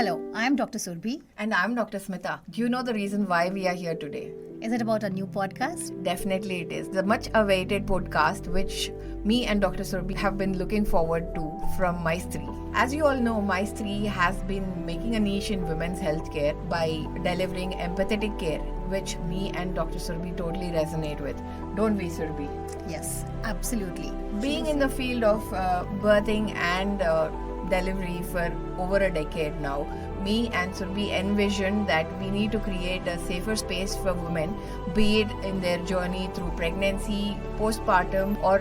Hello, I'm Dr. Surbhi. And I'm Dr. Smitha. Do you know the reason why we are here today? Is it about a new podcast? Definitely it is. The much awaited podcast which me and Dr. Surbhi have been looking forward to from My Stree. As you all know, My Stree has been making a niche in women's healthcare by delivering empathetic care, which me and Dr. Surbhi totally resonate with. Don't we, Surbhi? Yes, absolutely. Being in the field of birthing and delivery for over a decade now, me and Surbhi envisioned that we need to create a safer space for women, be it in their journey through pregnancy, postpartum, or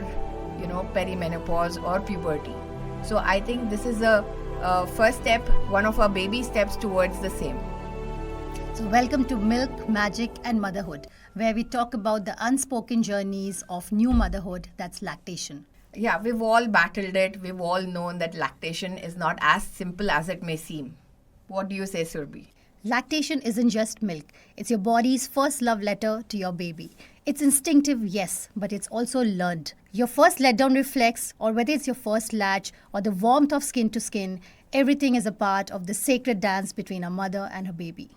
perimenopause or puberty. So I think this is a first step, one of our baby steps towards the same. So, welcome to Milk, Magic, and Motherhood, where we talk about the unspoken journeys of new motherhood, that's lactation. Yeah, we've all battled it. We've all known that lactation is not as simple as it may seem. What do you say, Surbhi? Lactation isn't just milk, it's your body's first love letter to your baby. It's instinctive, yes, but it's also learned. Your first letdown reflex, or whether it's your first latch or the warmth of skin to skin, everything is a part of the sacred dance between a mother and her baby.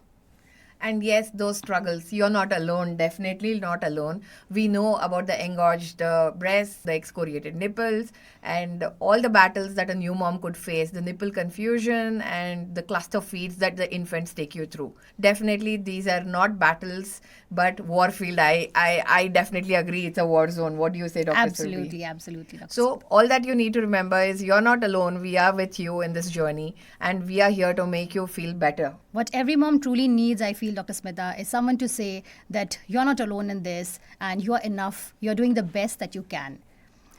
And yes, those struggles, you're not alone, definitely not alone. We know about the engorged breasts, the excoriated nipples, and all the battles that a new mom could face, the nipple confusion and the cluster feeds that the infants take you through. Definitely, these are not battles, but warfield. I definitely agree it's a war zone. What do you say, Dr. Absolutely, Surbhi? absolutely. Dr. So, all that you need to remember is you're not alone. We are with you in this journey, and we are here to make you feel better. What every mom truly needs, I feel, Dr. Smitha, is someone to say that you're not alone in this and you're enough, you're doing the best that you can.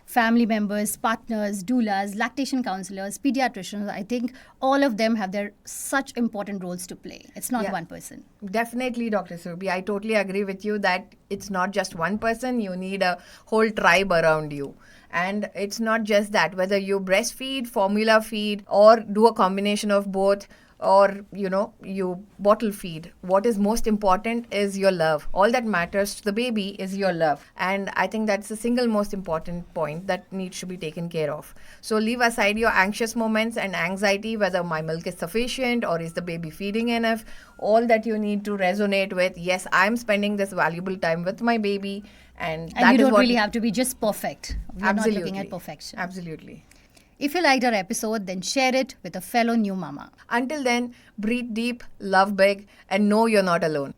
Family members, partners, doulas, lactation counselors, pediatricians, I think all of them have their such important roles to play. It's not one person. Definitely, Dr. Surbhi. I totally agree with you that it's not just one person. You need a whole tribe around you. And it's not just that, whether you breastfeed, formula feed, or do a combination of both, or you bottle feed. What is most important is your love. All that matters to the baby is your love, and I think that's the single most important point that needs to be taken care of. So leave aside your anxious moments and anxiety, whether my milk is sufficient or is the baby feeding enough. All that you need to resonate with, yes, I'm spending this valuable time with my baby, and that you is don't what really have to be just perfect. We're Absolutely. not looking at perfection. Absolutely. If you liked our episode, then share it with a fellow new mama. Until then, breathe deep, love big, and know you're not alone.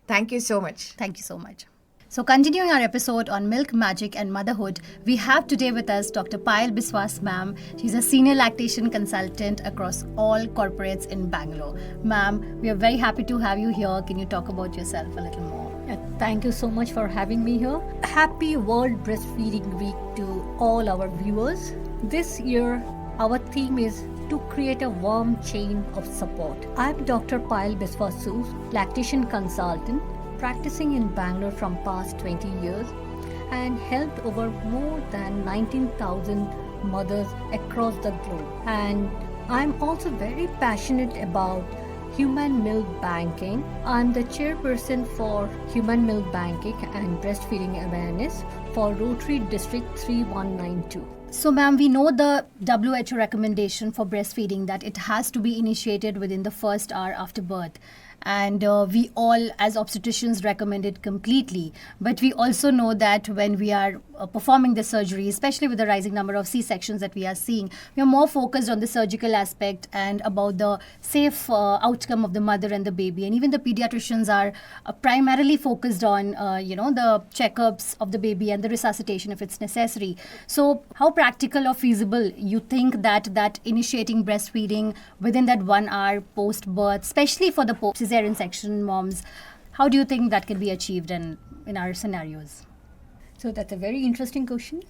Thank you so much. Thank you so much. So, continuing our episode on milk, magic, and motherhood, we have today with us Dr. Payal Biswas, ma'am. She's a senior lactation consultant across all corporates in Bangalore. Ma'am, we are very happy to have you here. Can you talk about yourself a little more? Thank you so much for having me here. Happy World Breastfeeding Week to all our viewers. This year, our theme is to create a warm chain of support. I'm Dr. Payal Biswas, lactation consultant, practicing in Bangalore from past 20 years and helped over more than 19,000 mothers across the globe. And I'm also very passionate about Human Milk Banking. I'm the chairperson for Human Milk Banking and Breastfeeding Awareness for Rotary District 3192. So, ma'am, we know the WHO recommendation for breastfeeding that it has to be initiated within the first hour after birth. And we all, as obstetricians, recommend it completely. But we also know that when we are performing the surgery, especially with the rising number of C-sections that we are seeing, we are more focused on the surgical aspect and about the safe outcome of the mother and the baby. And even the pediatricians are primarily focused on, the checkups of the baby and the resuscitation if it's necessary. So how practical or feasible you think that initiating breastfeeding within that 1 hour post-birth, especially for the cesarean section moms, how do you think that can be achieved in our scenarios? So that's a very interesting question.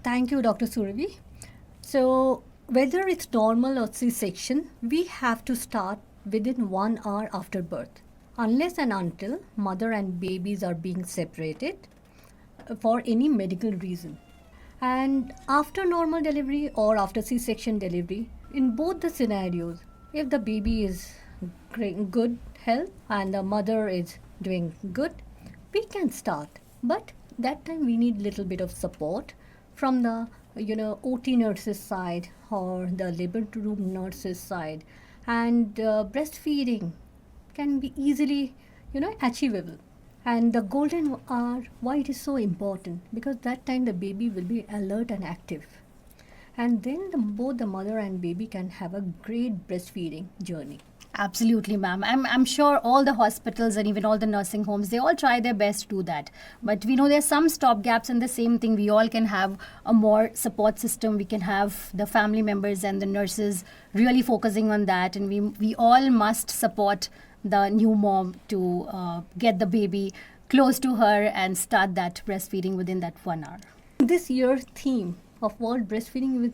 Thank you, Dr. Surbhi. So whether it's normal or C-section, we have to start within 1 hour after birth, unless and until mother and babies are being separated for any medical reason. And after normal delivery or after C-section delivery, in both the scenarios, if the baby is good health and the mother is doing good, we can start. But that time we need little bit of support from the OT nurses side or the labor room nurses side And breastfeeding can be easily, achievable. And the golden hour, why it is so important? Because that time the baby will be alert and active. And then both the mother and baby can have a great breastfeeding journey. Absolutely, ma'am. I'm sure all the hospitals and even all the nursing homes, they all try their best to do that. But we know there's some stop gaps, and the same thing, we all can have a more support system. We can have the family members and the nurses really focusing on that. And we all must support the new mom to get the baby close to her and start that breastfeeding within that 1 hour. This year's theme of World Breastfeeding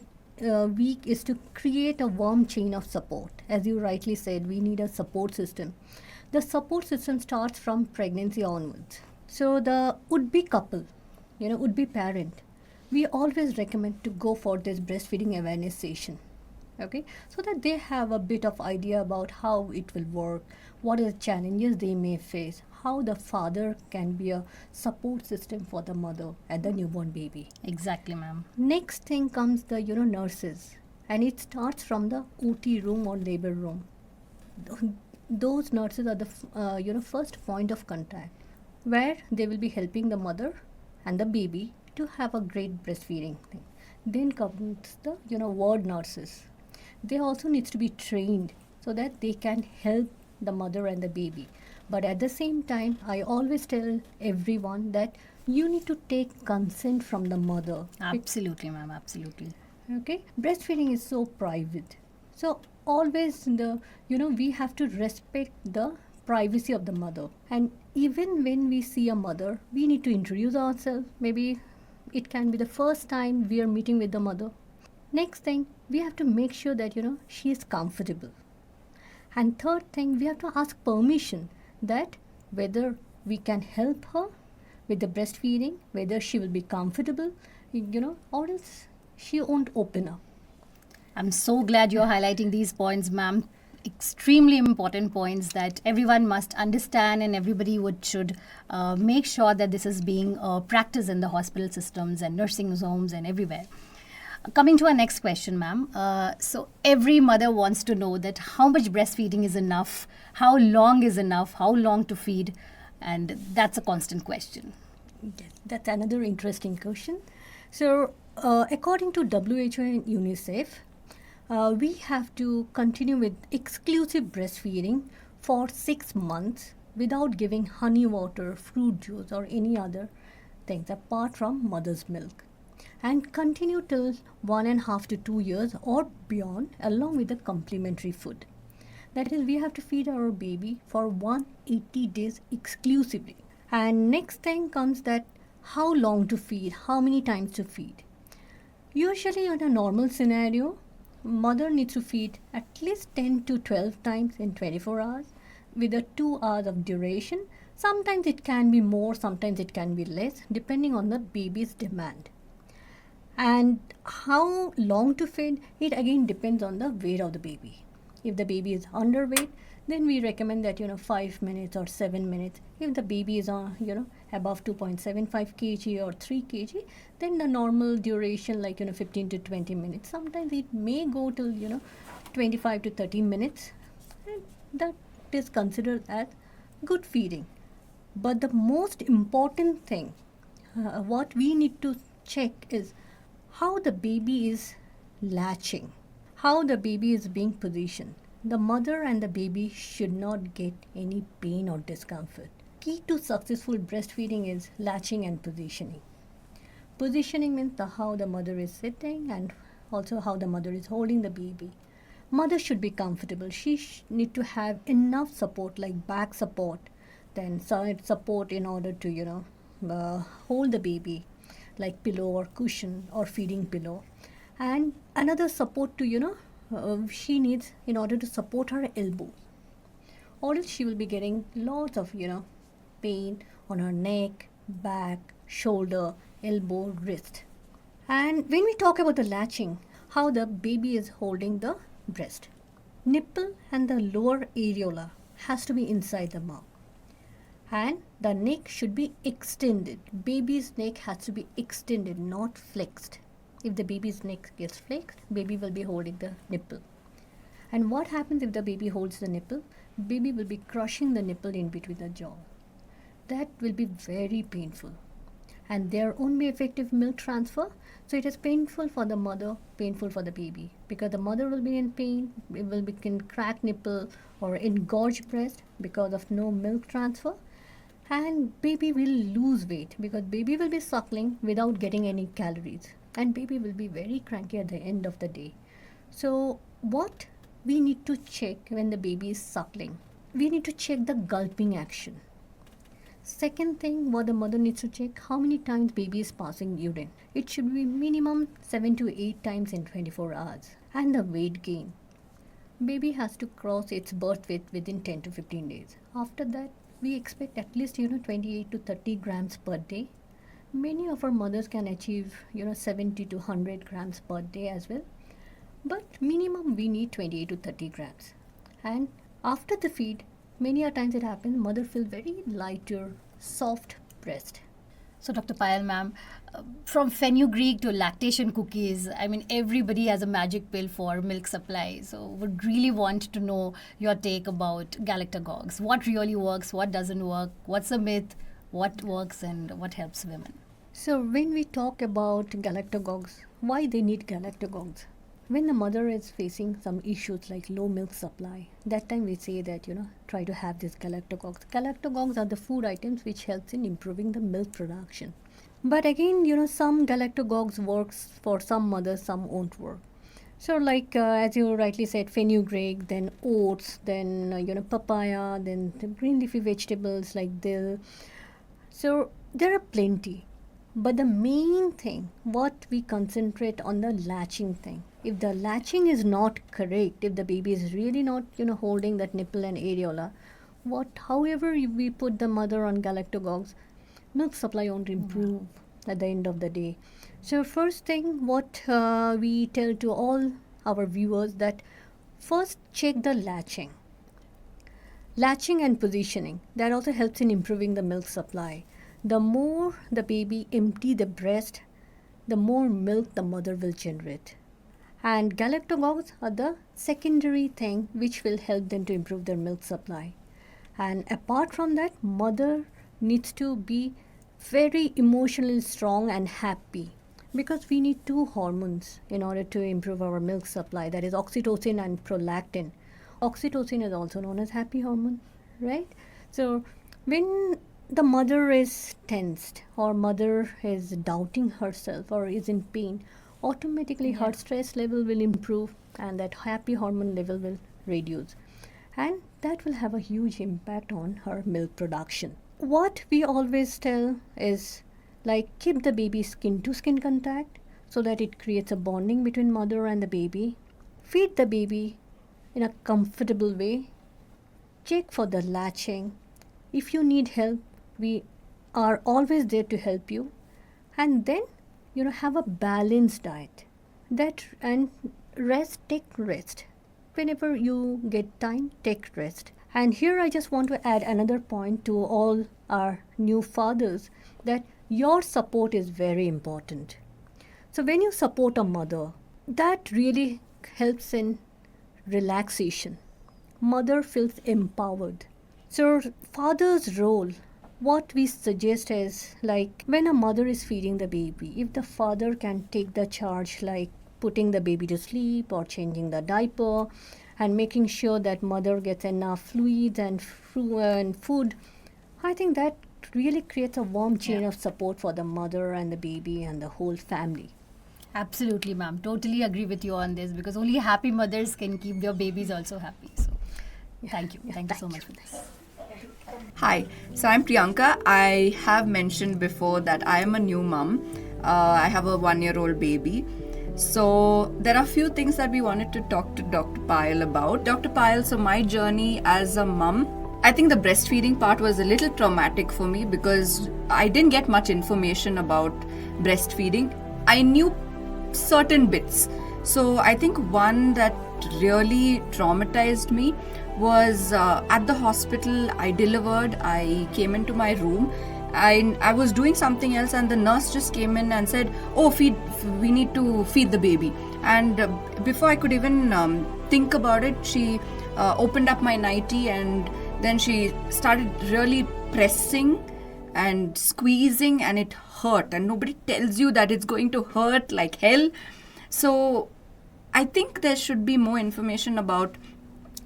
Week is to create a warm chain of support. As you rightly said, we need a support system. The support system starts from pregnancy onwards. So the would-be couple, would-be parent, we always recommend to go for this breastfeeding awareness session. Okay, so that they have a bit of idea about how it will work, what are the challenges they may face, how the father can be a support system for the mother and the newborn baby. Exactly, ma'am. Next thing comes the nurses, and it starts from the OT room or labor room. Those nurses are the first point of contact, where they will be helping the mother and the baby to have a great breastfeeding thing. Then comes the ward nurses. They also needs to be trained so that they can help the mother and the baby. But at the same time, I always tell everyone that you need to take consent from the mother. Absolutely, ma'am. Absolutely. Okay, breastfeeding is so private. So always we have to respect the privacy of the mother. And even when we see a mother, we need to introduce ourselves. Maybe it can be the first time we are meeting with the mother. Next thing, we have to make sure that she is comfortable. And third thing, we have to ask permission that whether we can help her with the breastfeeding, whether she will be comfortable, or else she won't open up. I'm so glad you're highlighting these points, ma'am. Extremely important points that everyone must understand, and everybody should make sure that this is being practiced in the hospital systems and nursing homes and everywhere. Coming to our next question, ma'am. So every mother wants to know that how much breastfeeding is enough, how long is enough, how long to feed, and that's a constant question. Yes, that's another interesting question. So, according to WHO and UNICEF, we have to continue with exclusive breastfeeding for 6 months without giving honey water, fruit juice, or any other things apart from mother's milk, and continue till 1.5 to 2 years or beyond, along with the complementary food. That is, we have to feed our baby for 180 days exclusively. And next thing comes that how long to feed, how many times to feed. Usually in a normal scenario, mother needs to feed at least 10 to 12 times in 24 hours with a 2 hours of duration. Sometimes it can be more, sometimes it can be less, depending on the baby's demand. And how long to feed, it again depends on the weight of the baby. If the baby is underweight, then we recommend that 5 minutes or 7 minutes. If the baby is above 2.75 kg or 3 kg, then the normal duration 15 to 20 minutes. Sometimes it may go till 25 to 30 minutes, and that is considered as good feeding. But the most important thing, what we need to check is how the baby is latching, how the baby is being positioned. The mother and the baby should not get any pain or discomfort. Key to successful breastfeeding is latching and positioning. Positioning means how the mother is sitting and also how the mother is holding the baby. Mother should be comfortable. She need to have enough support like back support, then side support in order to hold the baby, like pillow or cushion or feeding pillow. And another support to she needs in order to support her elbows, or else she will be getting lots of pain on her neck, back, shoulder, elbow, wrist. And when we talk about the latching, how the baby is holding the breast, nipple and the lower areola has to be inside the mouth, and the neck should be extended. Baby's neck has to be extended, not flexed. If the baby's neck gets flexed, baby will be holding the nipple. And what happens if the baby holds the nipple? Baby will be crushing the nipple in between the jaw. That will be very painful. And there won't be effective milk transfer. So it is painful for the mother, painful for the baby. Because the mother will be in pain, it will be in cracked nipple or engorged breast because of no milk transfer. And baby will lose weight because baby will be suckling without getting any calories. And baby will be very cranky at the end of the day. So what we need to check when the baby is suckling? We need to check the gulping action. Second thing, what the mother needs to check, how many times baby is passing urine. It should be minimum 7 to 8 times in 24 hours. And the weight gain. Baby has to cross its birth weight within 10 to 15 days. After that, we expect at least 28 to 30 grams per day. Many of our mothers can achieve 70 to 100 grams per day as well. But minimum we need 28 to 30 grams. And after the feed, many a times it happens, mother feel very lighter, soft breast. So, Dr. Payal, ma'am, from fenugreek to lactation cookies, I mean, everybody has a magic pill for milk supply. So, would really want to know your take about galactagogues. What really works, what doesn't work, what's a myth, what works and what helps women? So, when we talk about galactagogues, why they need galactagogues? When the mother is facing some issues like low milk supply, that time we say that, try to have these galactagogues. Galactagogues are the food items which helps in improving the milk production. But again, some galactagogues works for some mothers, some won't work. So like as you rightly said, fenugreek, then oats, then papaya, then the green leafy vegetables like dill. So there are plenty. But the main thing, what we concentrate on the latching thing. If the latching is not correct, if the baby is really not, holding that nipple and areola, however we put the mother on galactagogues, milk supply won't improve at the end of the day. So first thing, what we tell to all our viewers that first check the latching. Latching and positioning, that also helps in improving the milk supply. The more the baby empty the breast, the more milk the mother will generate. And galactagogues are the secondary thing which will help them to improve their milk supply. And apart from that, mother needs to be very emotionally strong and happy because we need two hormones in order to improve our milk supply, that is oxytocin and prolactin. Oxytocin is also known as happy hormone, right? So when the mother is tensed or mother is doubting herself or is in pain, automatically her stress level will improve and that happy hormone level will reduce. And that will have a huge impact on her milk production. What we always tell is like keep the baby skin to skin contact so that it creates a bonding between mother and the baby. Feed the baby in a comfortable way. Check for the latching. If you need help, we are always there to help you. And then have a balanced diet. And rest, take rest. Whenever you get time, take rest. And here I just want to add another point to all our new fathers that your support is very important. So when you support a mother, that really helps in relaxation. Mother feels empowered. So father's role, what we suggest is like when a mother is feeding the baby, if the father can take the charge like putting the baby to sleep or changing the diaper and making sure that mother gets enough fluids and food, I think that really creates a warm chain of support for the mother and the baby and the whole family. Absolutely, ma'am. Totally agree with you on this because only happy mothers can keep their babies also happy. So thank you. Thank you so much for this. Hi, so I'm Priyanka. I have mentioned before that I am a new mom. I have a 1-year-old baby. So there are a few things that we wanted to talk to Dr. Payal about. Dr. Payal, so my journey as a mom, I think the breastfeeding part was a little traumatic for me because I didn't get much information about breastfeeding. I knew certain bits. So I think one that really traumatized me was at the hospital. I delivered, I came into my room. I was doing something else and the nurse just came in and said, we need to feed the baby. And before I could even think about it, she opened up my nightie and then she started really pressing and squeezing, and it hurt, and nobody tells you that it's going to hurt like hell. So I think there should be more information about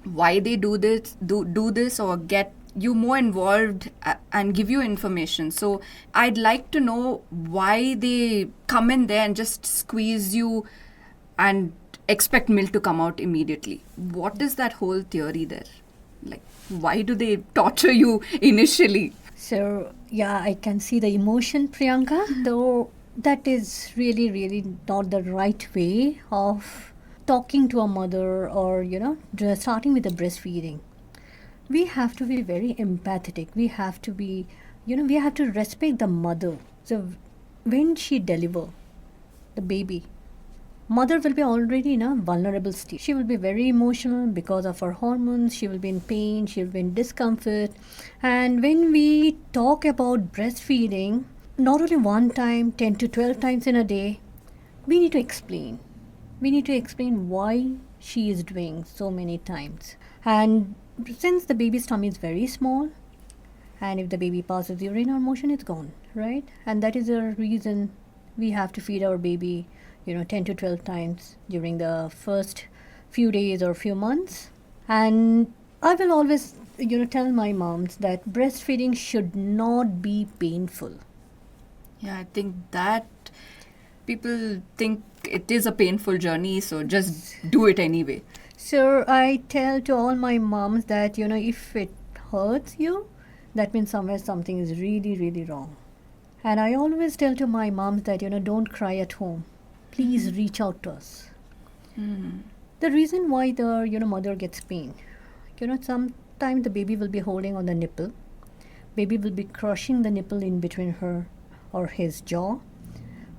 why they do this, or get you more involved and give you information. So I'd like to know why they come in there and just squeeze you and expect milk to come out immediately. What is that whole theory there? Like, why do they torture you initially? So, yeah, I can see the emotion, Priyanka, though that is really, really not the right way of talking to a mother or, starting with the breastfeeding. We have to be very empathetic. We have to be, we have to respect the mother. So, when she delivers the baby, mother will be already in a vulnerable state. She will be very emotional because of her hormones. She will be in pain. She will be in discomfort. And when we talk about breastfeeding, not only one time, 10 to 12 times in a day, we need to explain. We need to explain why she is doing so many times. And since the baby's tummy is very small, and if the baby passes urine or motion, it's gone, right? And that is the reason we have to feed our baby 10 to 12 times during the first few days or few months. And I will always, tell my moms that breastfeeding should not be painful. Yeah, I think that people think it is a painful journey, so just do it anyway. So I tell to all my moms that, if it hurts you, that means somewhere something is really, really wrong. And I always tell to my moms that, don't cry at home. Please reach out to us. The reason why the mother gets pain, sometimes the baby will be holding on the nipple. Baby will be crushing the nipple in between her or his jaw.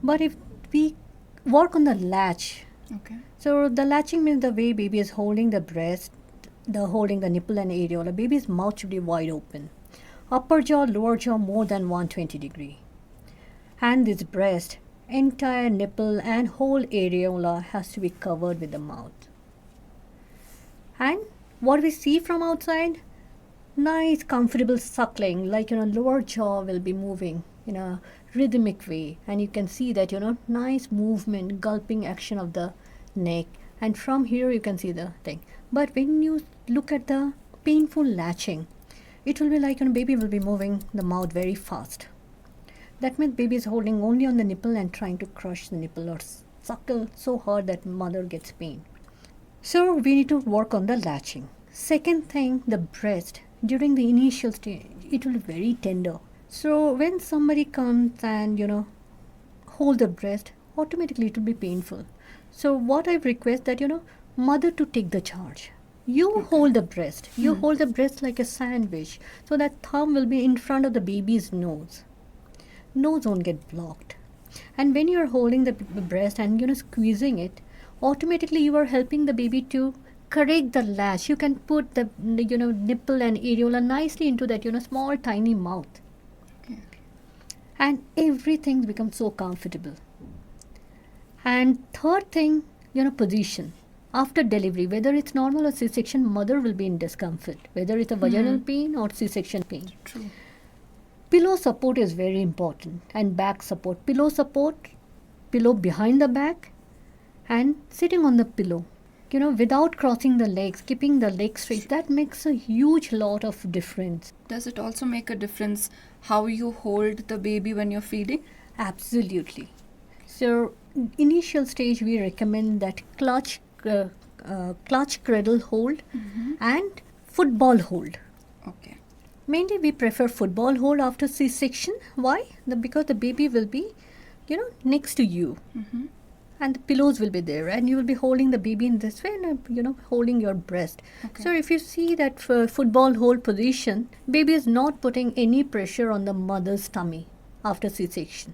But if we work on the latch, Okay. so the latching means the way baby is holding the breast, holding the nipple and areola. Baby's mouth should be wide open. Upper jaw, lower jaw more than 120 degree. And this breast, entire nipple and whole areola has to be covered with the mouth. And what we see from outside, nice comfortable suckling, like lower jaw will be moving in a rhythmic way, and you can see that nice movement, gulping action of the neck, and from here you can see the thing. But when you look at the painful latching, it will be like baby will be moving the mouth very fast. That means baby is holding only on the nipple and trying to crush the nipple or suckle so hard that mother gets pain. So we need to work on the latching. Second thing, the breast. During the initial stage, it will be very tender. So when somebody comes and, hold the breast, automatically it will be painful. So what I request that, mother to take the charge. You hold the breast. You hold the breast like a sandwich. So that thumb will be in front of the baby's nose. Nose won't get blocked. And when you're holding the breast and, squeezing it, automatically you are helping the baby to correct the latch. You can put the, nipple and areola nicely into that, small tiny mouth. And everything becomes so comfortable. And third thing, position. After delivery, whether it's normal or C-section, mother will be in discomfort, whether it's a vaginal pain or C-section pain. True. Pillow support is very important, and back support. Pillow support, pillow behind the back, and sitting on the pillow. Without crossing the legs, keeping the legs straight, that makes a huge lot of difference. Does it also make a difference how you hold the baby when you're feeding? Absolutely. So, initial stage we recommend that clutch cradle hold and football hold. Okay. Mainly we prefer football hold after C-section. Why? Because the baby will be, next to you. And the pillows will be there, and you will be holding the baby in this way and, holding your breast. Okay. So if you see that football hold position, baby is not putting any pressure on the mother's tummy after C-section.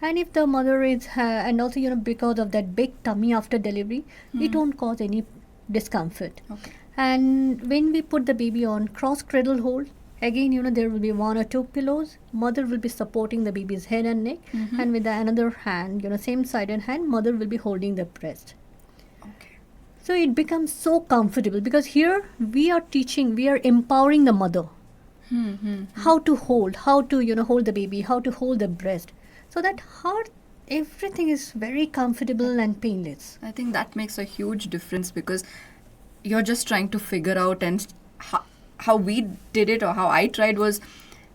And if the mother is, and also, because of that big tummy after delivery, it won't cause any discomfort. Okay. And when we put the baby on cross cradle hold, again, there will be one or two pillows. Mother will be supporting the baby's head and neck, and with the another hand, same sided hand, mother will be holding the breast. Okay. So it becomes so comfortable because here we are empowering the mother how to hold, hold the baby, how to hold the breast. So that everything is very comfortable and painless. I think that makes a huge difference because you're just trying to figure out, and how we did it or how I tried was,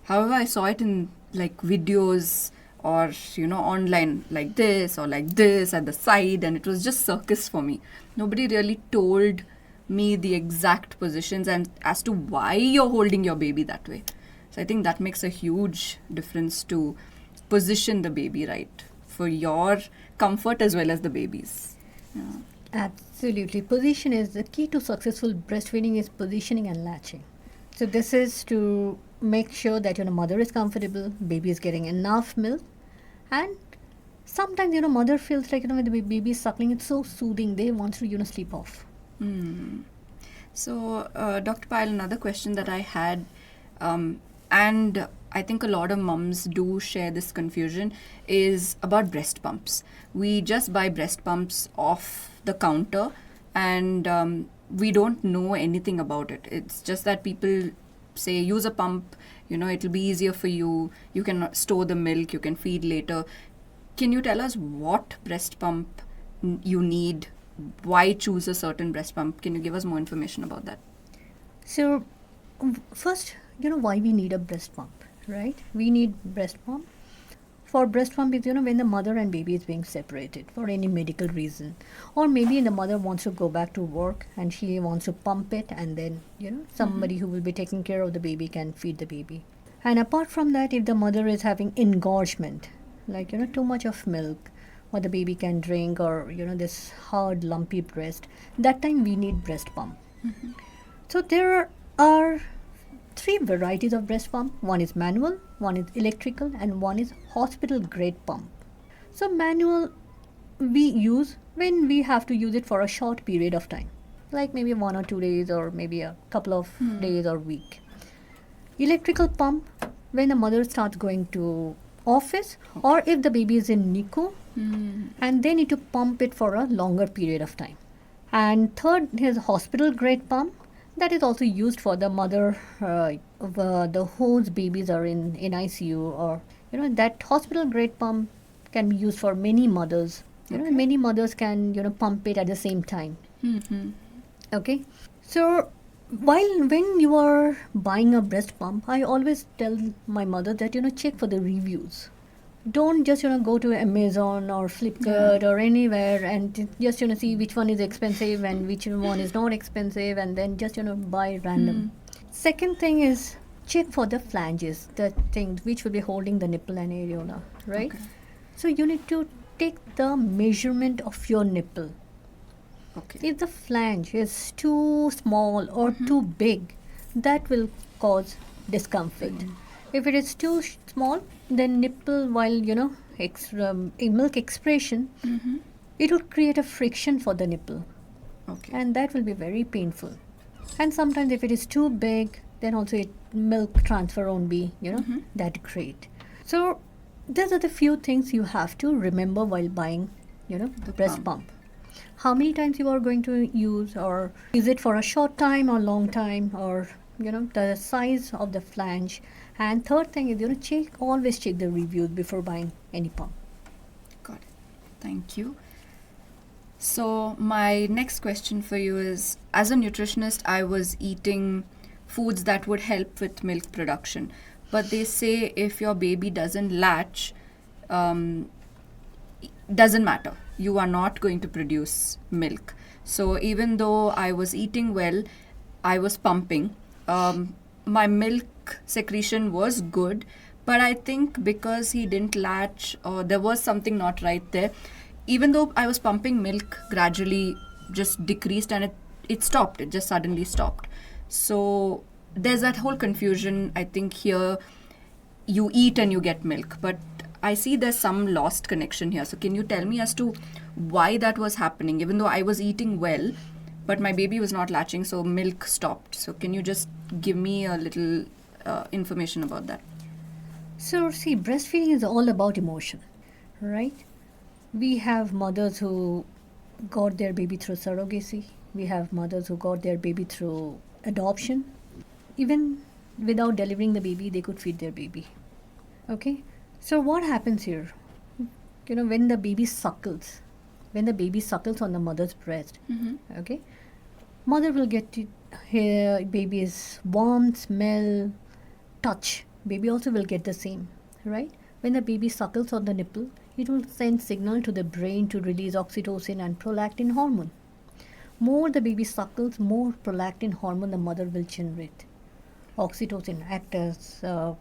however I saw it in like videos or online, like this or like this at the side, and it was just circus for me. Nobody really told me the exact positions and as to why you're holding your baby that way. So I think that makes a huge difference to position the baby right for your comfort as well as the baby's. Yeah. Absolutely. Position is the key to successful breastfeeding, is positioning and latching. So this is to make sure that mother is comfortable, baby is getting enough milk, and sometimes mother feels like when the baby is suckling, it's so soothing, they want to sleep off. So Dr. Payal, another question that I had, and I think a lot of mums do share this confusion, is about breast pumps. We just buy breast pumps off the counter and we don't know anything about it. It's just that people say use a pump, it'll be easier for you, you can store the milk, you can feed later. Can you tell us what breast pump you need, why choose a certain breast pump? Can you give us more information about that? So first, why we need a breast pump, right? We need breast pump. For breast pump is, when the mother and baby is being separated for any medical reason. Or maybe the mother wants to go back to work and she wants to pump it, and then, somebody who will be taking care of the baby can feed the baby. And apart from that, if the mother is having engorgement, like, too much of milk, or the baby can drink, or, this hard, lumpy breast, that time we need breast pump. So there are 3 varieties of breast pump. One is manual, one is electrical, and one is hospital grade pump. So manual we use when we have to use it for a short period of time, like maybe 1 or 2 days, or maybe a couple of days or week. Electrical pump when the mother starts going to office, or if the baby is in NICU, and they need to pump it for a longer period of time. And third is hospital grade pump. That is also used for the mother, whose babies are in ICU, or that hospital grade pump can be used for many mothers. Many mothers can pump it at the same time. Okay, so when you are buying a breast pump, I always tell my mother that check for the reviews. Don't just go to Amazon or Flipkart or anywhere and just see which one is expensive and which one is not expensive, and then just buy random. Second thing is check for the flanges, the things which will be holding the nipple and areola, right? Okay. So you need to take the measurement of your nipple. Okay. If the flange is too small or too big, that will cause discomfort. If it is too small, then nipple, while milk expression, it would create a friction for the nipple, and that will be very painful. And sometimes if it is too big, then also milk transfer won't be that great. So these are the few things you have to remember while buying the breast pump. How many times you are going to use, or is it for a short time or long time, or the size of the flange. And third thing is always check the reviews before buying any pump. Got it. Thank you. So my next question for you is, as a nutritionist, I was eating foods that would help with milk production, but they say if your baby doesn't latch, doesn't matter, you are not going to produce milk. So even though I was eating well, I was pumping, my milk secretion was good, but I think because he didn't latch, or there was something not right there, even though I was pumping, milk gradually just decreased, and it stopped. It just suddenly stopped. So there's that whole confusion. I think here you eat and you get milk, but I see there's some lost connection here. So can you tell me as to why that was happening? Even though I was eating well, but my baby was not latching, so milk stopped. So can you just give me a little information about that? So see, breastfeeding is all about emotion, right? We have mothers who got their baby through surrogacy. We have mothers who got their baby through adoption. Even without delivering the baby, they could feed their baby. Okay? So what happens here? When the baby suckles on the mother's breast, okay, mother will get her baby's warmth, smell, touch. Baby also will get the same, right? When the baby suckles on the nipple, it will send signal to the brain to release oxytocin and prolactin hormone. More the baby suckles, more prolactin hormone the mother will generate. Oxytocin acts as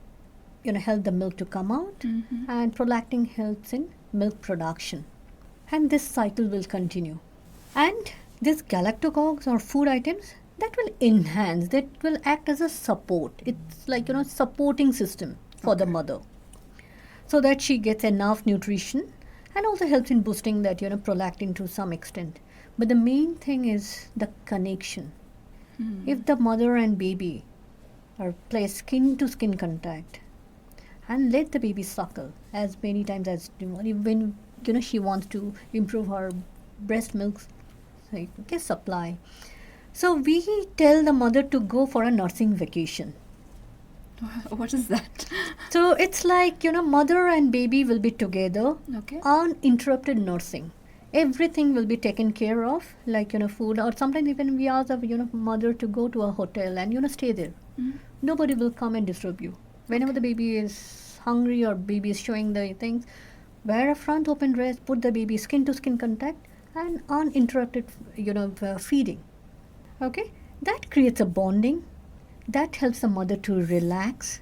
help the milk to come out, and prolactin helps in milk production. And this cycle will continue. And these galactocogs or food items that will enhance, that will act as a support. It's like supporting system for the mother, so that she gets enough nutrition, and also helps in boosting that prolactin to some extent. But the main thing is the connection. If the mother and baby are place skin to skin contact and let the baby suckle as many times as when she wants to improve her breast milk supply. So we tell the mother to go for a nursing vacation. What is that? So it's like mother and baby will be together, Okay. uninterrupted nursing. Everything will be taken care of, like food, or sometimes even we ask the mother to go to a hotel and stay there. Nobody will come and disturb you. Whenever the baby is hungry or baby is showing the things, wear a front open dress, put the baby skin to skin contact, and uninterrupted feeding. Okay, that creates a bonding. That helps the mother to relax,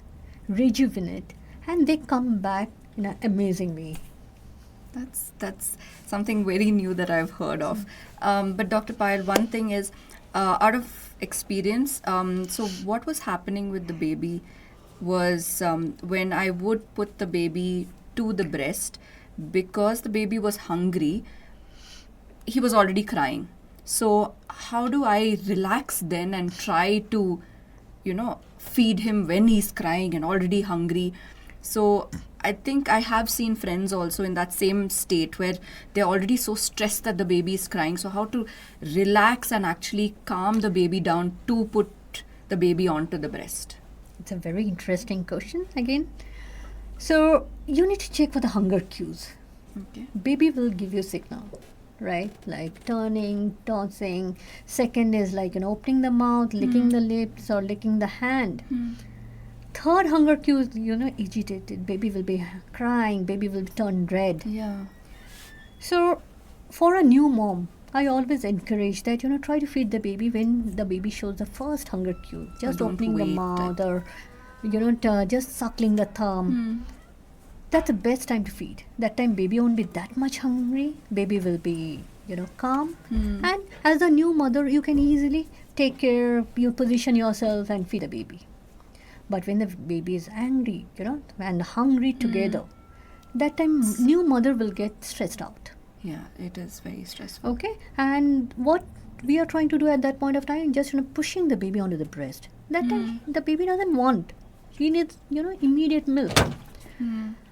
rejuvenate, and they come back in an amazing way. That's something very new that I've heard of. But Dr. Payal, one thing is, out of experience, so what was happening with the baby was when I would put the baby to the breast, because the baby was hungry, he was already crying. So how do I relax then and try to, feed him when he's crying and already hungry? So I think I have seen friends also in that same state where they're already so stressed that the baby is crying. So how to relax and actually calm the baby down to put the baby onto the breast? It's a very interesting question again. So you need to check for the hunger cues. Okay. Baby will give you signal, right? Like turning, tossing. Second is like opening the mouth, licking the lips, or licking the hand. Third hunger cue is agitated. Baby will be crying. Baby will turn red. Yeah. So for a new mom, I always encourage that try to feed the baby when the baby shows the first hunger cue. Just don't opening the wait mouth, or just suckling the thumb. That's the best time to feed. That time baby won't be that much hungry. Baby will be calm. And as a new mother, you can easily take care, you position yourself and feed the baby. But when the baby is angry, and hungry together, that time new mother will get stressed out. Yeah, it is very stressful. Okay, and what we are trying to do at that point of time, just pushing the baby onto the breast. That time the baby doesn't want. He needs immediate milk.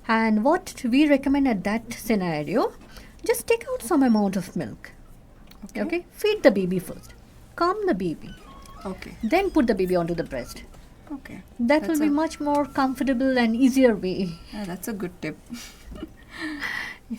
And what we recommend at that scenario, just take out some amount of milk. Okay, feed the baby first, calm the baby. Okay. Then put the baby onto the breast. Okay. That will be much more comfortable and easier way. Yeah, that's a good tip.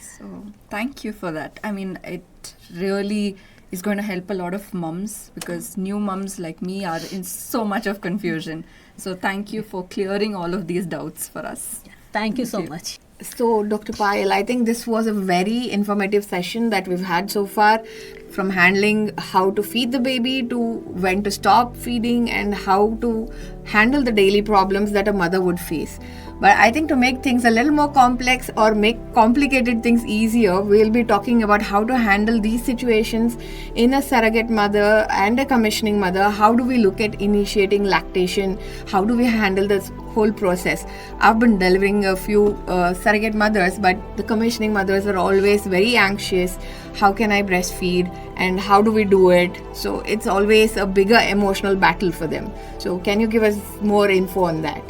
So thank you for that. I mean, it really is going to help a lot of mums, because new mums like me are in so much of confusion. So thank you for clearing all of these doubts for us. Thank you so much. So, Dr. Payal, I think this was a very informative session that we've had so far, from handling how to feed the baby to when to stop feeding and how to handle the daily problems that a mother would face. But I think to make things a little more complex or make complicated things easier, we'll be talking about how to handle these situations in a surrogate mother and a commissioning mother. How do we look at initiating lactation? How do we handle this whole process? I've been delivering a few surrogate mothers, but the commissioning mothers are always very anxious. How can I breastfeed and how do we do it? So it's always a bigger emotional battle for them. So can you give us more info on that?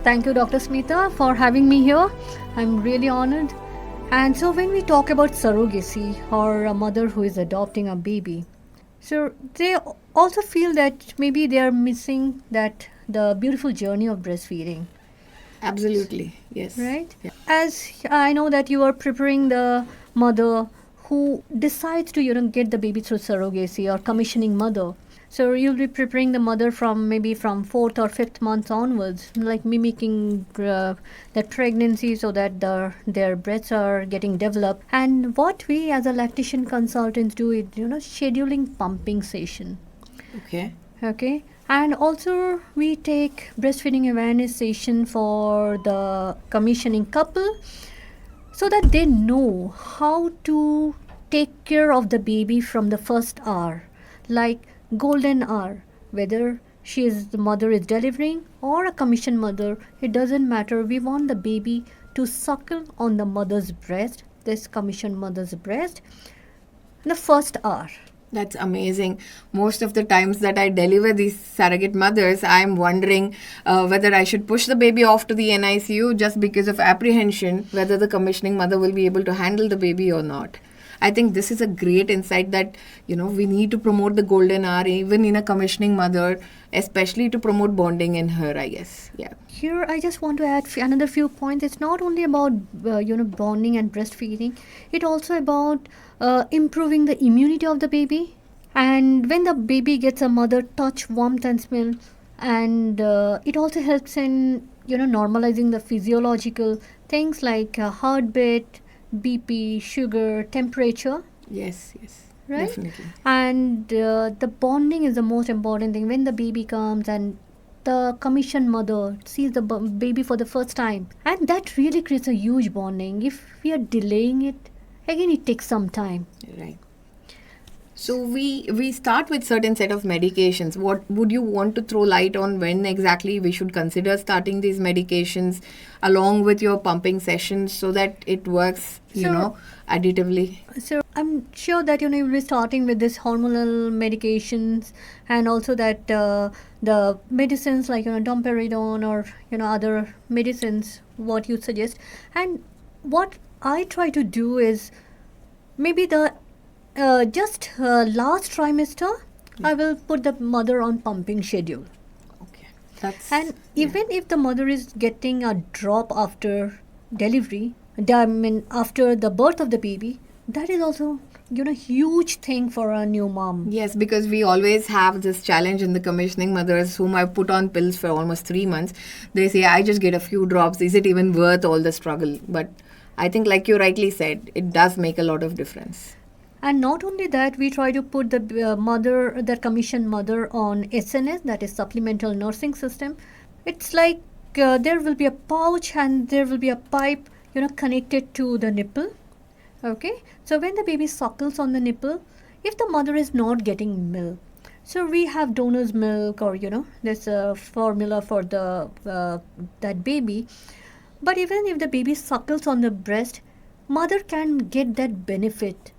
Thank you, Dr. Smitha, for having me here. I'm really honored. And so when we talk about surrogacy or a mother who is adopting a baby, So they also feel that maybe they are missing that the beautiful journey of breastfeeding, Absolutely, yes. right? Yeah. As I know that you are preparing the mother who decides to get the baby through surrogacy or commissioning mother. So you'll be preparing the mother from maybe from 4th or 5th month onwards, like mimicking that pregnancy so that their breasts are getting developed. And what we as a lactation consultants do is scheduling pumping session. Okay. Okay, and also we take breastfeeding awareness session for the commissioning couple so that they know how to take care of the baby from the first hour, like golden hour, whether the mother is delivering or a commissioned mother, it doesn't matter. We want the baby to suckle on the mother's breast, this commissioned mother's breast, in the first hour. That's amazing. Most of the times that I deliver these surrogate mothers, I'm wondering whether I should push the baby off to the NICU just because of apprehension, whether the commissioning mother will be able to handle the baby or not. I think this is a great insight that, we need to promote the golden hour even in a commissioning mother, especially to promote bonding in her, I guess. Yeah. Here, I just want to add another few points. It's not only about bonding and breastfeeding. It also about improving the immunity of the baby. And when the baby gets a mother touch, warmth, and smell, and it also helps in normalizing the physiological things like heartbeat, BP, sugar, temperature. Yes, Right? definitely. And the bonding is the most important thing. When the baby comes and the commissioned mother sees the baby for the first time, and that really creates a huge bonding. If we are delaying it, again it takes some time. Right. So we start with certain set of medications. What would you want to throw light on when exactly we should consider starting these medications along with your pumping sessions so that it works, additively? So I'm sure that you'll be starting with this hormonal medications, and also that the medicines like domperidone or other medicines what you suggest. And what I try to do is maybe the last trimester I will put the mother on pumping schedule. Okay. That's And even if the mother is getting a drop after delivery, after the birth of the baby, that is also huge thing for a new mom. Yes, because we always have this challenge in the commissioning mothers whom I put on pills for almost 3 months. They say, I just get a few drops. Is it even worth all the struggle? But I think, like you rightly said, it does make a lot of difference. And not only that, we try to put the commissioned mother on SNS, that is supplemental nursing system. It's like there will be a pouch and there will be a pipe, connected to the nipple. Okay, so when the baby suckles on the nipple, if the mother is not getting milk, so we have donor's milk, or there's a formula for that baby. But even if the baby suckles on the breast, mother can get that benefit,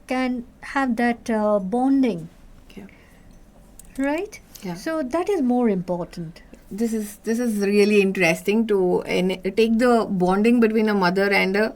can have that bonding, Okay. right? Yeah. So that is more important. This is really interesting to take the bonding between a mother and a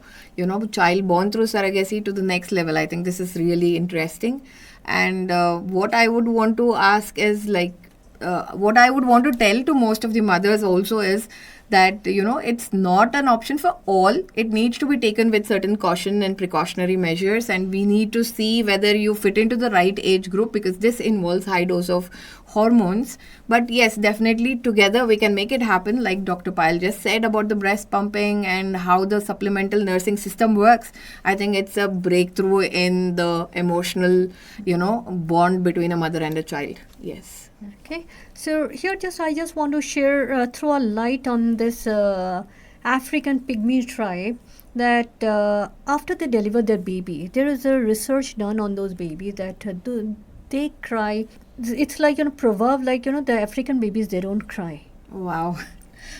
child born through surrogacy to the next level. I think this is really interesting. And what I would want to ask is what I would want to tell to most of the mothers also is that it's not an option for all. It needs to be taken with certain caution and precautionary measures, and we need to see whether you fit into the right age group, because this involves high dose of hormones. But yes, definitely together we can make it happen, like Dr. Payal just said about the breast pumping and how the supplemental nursing system works. I think it's a breakthrough in the emotional bond between a mother and a child. Yes. Okay, so here I just want to share, throw a light on this African pygmy tribe, that after they deliver their baby, there is a research done on those babies that they cry. It's like proverb, like the African babies, they don't cry. Wow.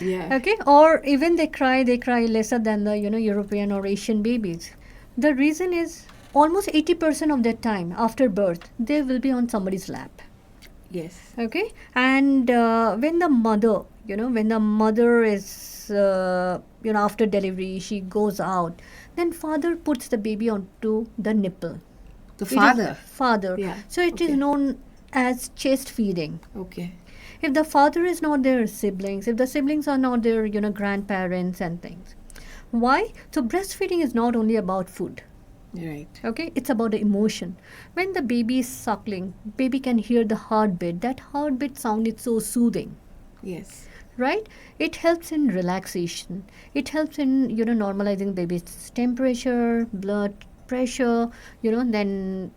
Yeah. Okay, or even they cry lesser than the European or Asian babies. The reason is almost 80% of their time after birth they will be on somebody's lap. Yes. Okay, and when the mother is after delivery, she goes out, then father puts the baby onto the nipple. The It is father? Father. Yeah, So it is okay. known as chest feeding. Okay. If the father is not their siblings, if the siblings are not their, grandparents and things. Why? So breastfeeding is not only about food. Right. Okay, it's about the emotion. When the baby is suckling, baby can hear the heartbeat. That heartbeat sound is so soothing, Yes. right? It helps in relaxation. It helps in normalizing baby's temperature, blood pressure, then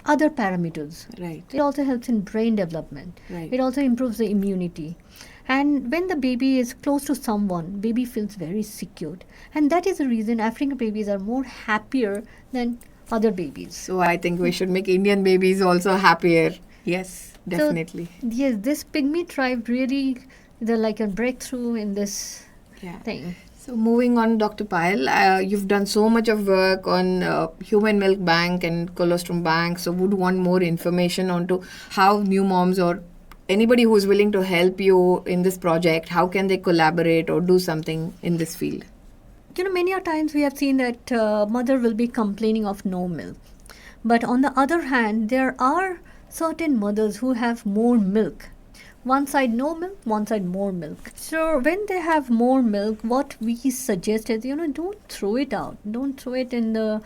other parameters. Right. It also helps in brain development. Right. It also improves the immunity. And when the baby is close to someone, baby feels very secured. And that is the reason African babies are more happier than other babies. So I think we should make Indian babies also happier. Yes, definitely. So, yes, this pygmy tribe really, they're like a breakthrough in this Yeah. thing. So moving on, Dr. Payal, you've done so much of work on human milk bank and colostrum bank. So would want more information onto how new moms or anybody who's willing to help you in this project, how can they collaborate or do something in this field? Many a times we have seen that mother will be complaining of no milk. But on the other hand, there are certain mothers who have more milk. One side no milk, one side more milk. So when they have more milk, what we suggest is, don't throw it out. Don't throw it in the,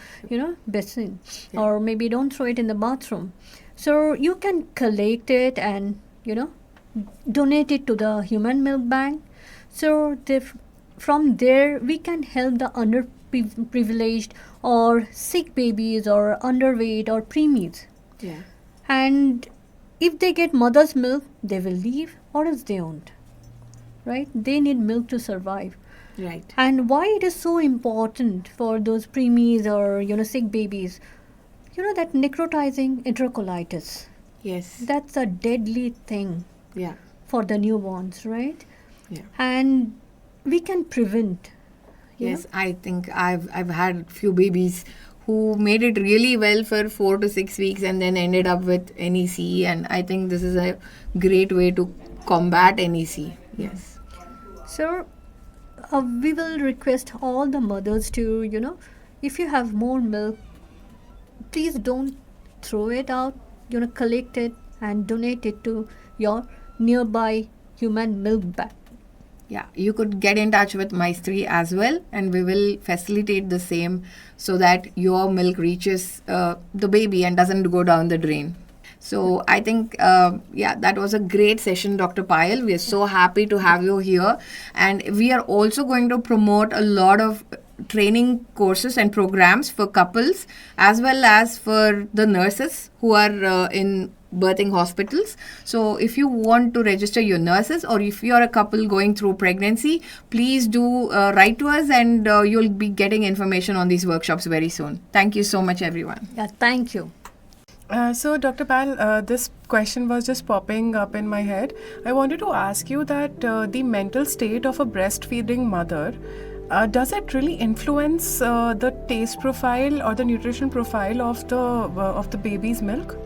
basin. Yeah. Or maybe don't throw it in the bathroom. So you can collect it and, donate it to the human milk bank. So from there, we can help the underprivileged or sick babies or underweight or preemies. Yeah. And if they get mother's milk, they will leave or else they won't. Right? They need milk to survive. Right. And why it is so important for those preemies or sick babies? That necrotizing enterocolitis. Yes. That's a deadly thing Yeah. for the newborns, right? Yeah. And we can prevent. you Yes, I think I've had few babies who made it really well for 4 to 6 weeks and then ended up with NEC, and I think this is a great way to combat NEC. Yes. So we will request all the mothers to, if you have more milk, please don't throw it out, collect it and donate it to your nearby human milk bank. Yeah, you could get in touch with My Stree as well, and we will facilitate the same so that your milk reaches the baby and doesn't go down the drain. So I think, that was a great session, Dr. Payal. We are so happy to have you here. And we are also going to promote a lot of training courses and programs for couples as well as for the nurses who are in birthing hospitals. So if you want to register your nurses or if you're a couple going through pregnancy, please do write to us, and you'll be getting information on these workshops very soon. Thank you so much, everyone. Yeah, thank you. So, Dr. Payal, this question was just popping up in my head. I wanted to ask you that the mental state of a breastfeeding mother, does it really influence the taste profile or the nutrition profile of the baby's milk?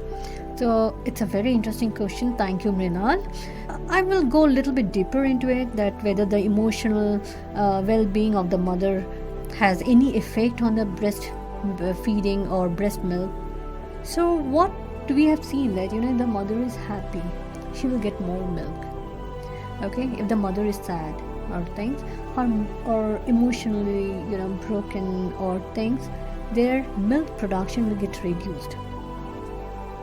So it's a very interesting question. Thank you, Mrinal. I will go a little bit deeper into it, that whether the emotional well-being of the mother has any effect on the breastfeeding or breast milk. So what we have seen that if the mother is happy, she will get more milk. Okay, if the mother is sad or things, or emotionally broken or things, their milk production will get reduced.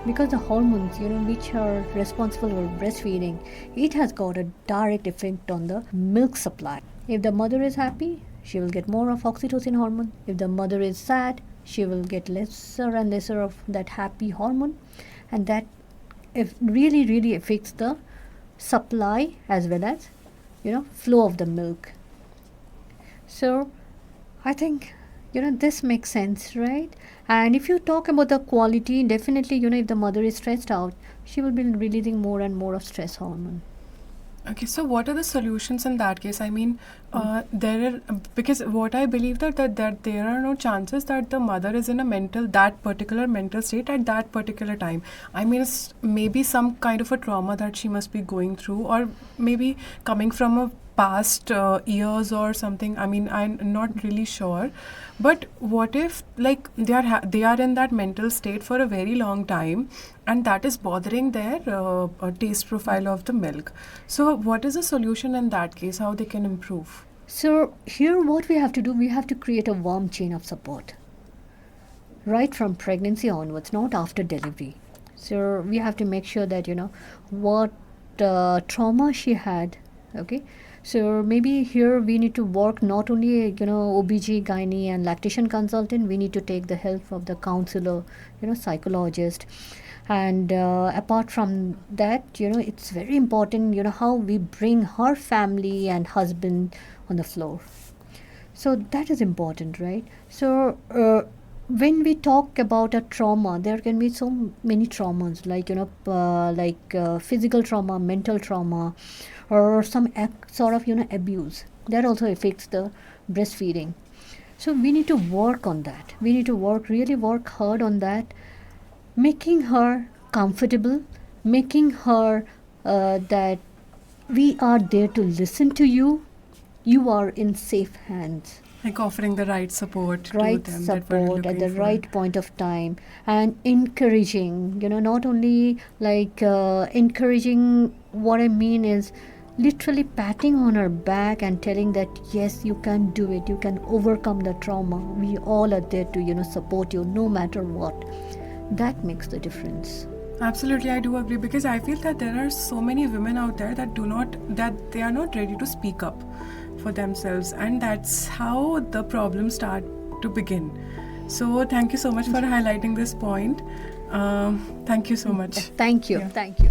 Because the hormones, which are responsible for breastfeeding, it has got a direct effect on the milk supply. If the mother is happy, she will get more of oxytocin hormone. If the mother is sad, she will get lesser and lesser of that happy hormone, and that really, really affects the supply as well as, flow of the milk. So, I think this makes sense, right? And if you talk about the quality, definitely, if the mother is stressed out, she will be releasing more and more of stress hormone. Okay, so what are the solutions in that case? I mean, because what I believe that there are no chances that the mother is in that particular mental state at that particular time. I mean, it's maybe some kind of a trauma that she must be going through, or maybe coming from a past years or something? I mean, I'm not really sure. But what if like they are in that mental state for a very long time, and that is bothering their taste profile of the milk? So what is the solution in that case? How they can improve? So here what we have to do, we have to create a warm chain of support. Right from pregnancy onwards, not after delivery. So we have to make sure that, what trauma she had, okay? So maybe here we need to work not only, OBG, gynae and lactation consultant, we need to take the help of the counselor, psychologist. And apart from that, it's very important, how we bring her family and husband on the floor. So that is important, right? So when we talk about a trauma, there can be so many traumas, like physical trauma, mental trauma, or some sort of abuse that also affects the breastfeeding. So we need to work on that. We need to really work hard on that, making her comfortable, making her that we are there to listen to you. You are in safe hands. Like offering the right support Right to them that we're support at looking the for. right point of time, and encouraging, not only like encouraging, what I mean is literally patting on her back and telling that yes, you can do it, you can overcome the trauma, we all are there to support you no matter what. That makes the difference. Absolutely, I do agree, because I feel that there are so many women out there that they are not ready to speak up for themselves, and that's how the problems start to begin. So thank you so much for highlighting this point. Thank you so much. Thank you. Yeah. Thank you.